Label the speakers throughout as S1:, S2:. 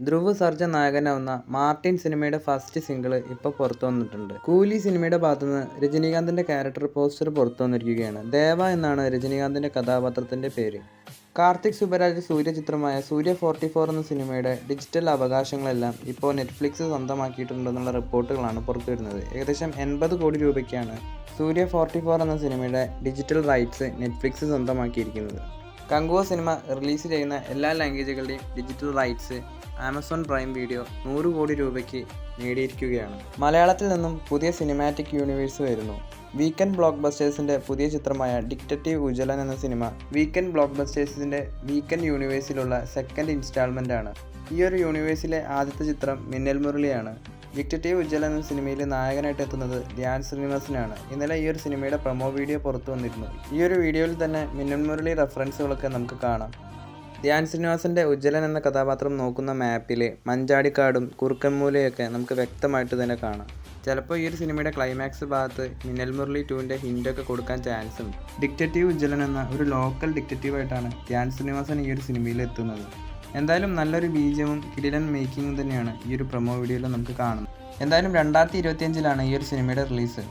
S1: Dhruv surgeon നായകനാവുന്ന Martin സിനിമയുടെ first single ഇപ്പോൾ പുറത്തു വന്നിട്ടുണ്ട്. കൂലി സിനിമയുടെ ഭാഗത്തുനിന്ന് രജനീകാന്തിന്റെ ക്യാരക്ടർ പോസ്റ്റർ പുറത്തു വന്നിരിക്കുകയാണ്. ദേവ എന്നാണ് രജനീകാന്തിന്റെ കഥാപാത്രത്തിന്റെ പേര്. കാർത്തിക് സുബരാജ് സൂര്യ ചിത്രമായ സൂര്യ 44 എന്ന സിനിമയുടെ ഡിജിറ്റൽ അവകാശങ്ങളെല്ലാം ഇപ്പോൾ നെറ്റ്ഫ്ലിക്സ് സ്വന്തമാക്കിയിട്ടുണ്ടെന്നുള്ള റിപ്പോർട്ടുകളാണ് പുറത്തുവരുന്നത്. ഏകദേശം 80 കോടി രൂപയ്ക്കാണ് സൂര്യ 44 എന്ന സിനിമയുടെ ഡിജിറ്റൽ റൈറ്റ്സ് നെറ്റ്ഫ്ലിക്സ് സ്വന്തമാക്കിയിരിക്കുന്നത്. കങ്കുവ സിനിമ റിലീസ് ചെയ്യുന്ന എല്ലാ ലാംഗ്വേജുകളുടെയും digital rights Amazon Prime Video 100 കോടി രൂപയ്ക്ക് നേടിയിരിക്കുകയാണ്. മലയാളത്തിൽ നിന്നും പുതിയ സിനിമാറ്റിക് യൂണിവേഴ്സ് വരുന്നു. വീക്കെൻഡ് ബ്ലോക്ക് ബസ്റ്റേഴ്സിൻ്റെ പുതിയ ചിത്രമായ ഡിറ്റക്റ്റീവ് ഉജ്ജ്വലൻ എന്ന സിനിമ വീക്കെൻഡ് ബ്ലോക്ക് ബസ്റ്റേഴ്സിൻ്റെ വീക്കെൻഡ് യൂണിവേഴ്സിലുള്ള സെക്കൻഡ് ഇൻസ്റ്റാൾമെൻ്റ് ആണ്. ഈ ഒരു യൂണിവേഴ്സിലെ ആദ്യത്തെ ചിത്രം മിന്നൽ മുരളിയാണ്. ഡിറ്റക്റ്റീവ് ഉജ്ജ്വലൻ എന്ന സിനിമയിൽ നായകനായിട്ട് എത്തുന്നത് ധ്യാൻ ശ്രീനിവാസനാണ്. ഇന്നലെ ഈ ഒരു സിനിമയുടെ പ്രൊമോ വീഡിയോ പുറത്തു വന്നിരുന്നു. ഈ ഒരു വീഡിയോയിൽ തന്നെ മിന്നൽ മുരളി റെഫറൻസുകളൊക്കെ നമുക്ക് കാണാം. ധ്യാൻ ശ്രീനിവാസൻ്റെ ഉജ്ജ്വലൻ എന്ന കഥാപാത്രം നോക്കുന്ന മാപ്പിൽ മഞ്ചാടിക്കാടും കുറുക്കൻമൂലയൊക്കെ നമുക്ക് വ്യക്തമായിട്ട് തന്നെ കാണാം. ചിലപ്പോൾ ഈ ഒരു സിനിമയുടെ ക്ലൈമാക്സ് ഭാഗത്ത് മിന്നൽ മുരളി 2ൻ്റെ ഹിൻ്റൊക്കെ കൊടുക്കാൻ ചാൻസ് ഉണ്ട്. ഡിറ്റക്റ്റീവ് ഉജ്ജ്വലൻ എന്ന ഒരു ലോക്കൽ ഡിറ്റക്റ്റീവായിട്ടാണ് ധ്യാൻ ശ്രീനിവാസൻ ഈ ഒരു സിനിമയിൽ എത്തുന്നത്. എന്തായാലും നല്ലൊരു ബീജവും കിടിലൻ മേക്കിങ്ങും തന്നെയാണ് ഈ ഒരു പ്രൊമോ വീഡിയോയിൽ നമുക്ക് കാണുന്നത്. എന്തായാലും 2025 ഈ ഒരു സിനിമയുടെ റിലീസ്.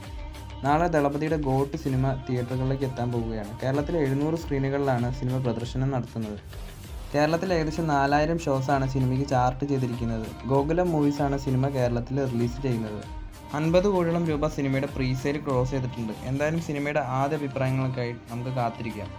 S1: നാളെ ദളപതിയുടെ ഗോട്ട് സിനിമ തിയേറ്ററുകളിലേക്ക് എത്താൻ പോവുകയാണ്. കേരളത്തിലെ 700 സ്ക്രീനുകളിലാണ് സിനിമ പ്രദർശനം നടത്തുന്നത്. കേരളത്തിൽ ഏകദേശം 4000 ഷോസാണ് സിനിമയ്ക്ക് ചാർട്ട് ചെയ്തിരിക്കുന്നത്. ഗോകുലം മൂവീസാണ് സിനിമ കേരളത്തിൽ റിലീസ് ചെയ്യുന്നത്. 50 കോടിയോളം രൂപ സിനിമയുടെ പ്രീസെയിൽ ക്ലോസ് ചെയ്തിട്ടുണ്ട്. എന്തായാലും സിനിമയുടെ ആദ്യ അഭിപ്രായങ്ങൾക്കായി നമുക്ക് കാത്തിരിക്കാം.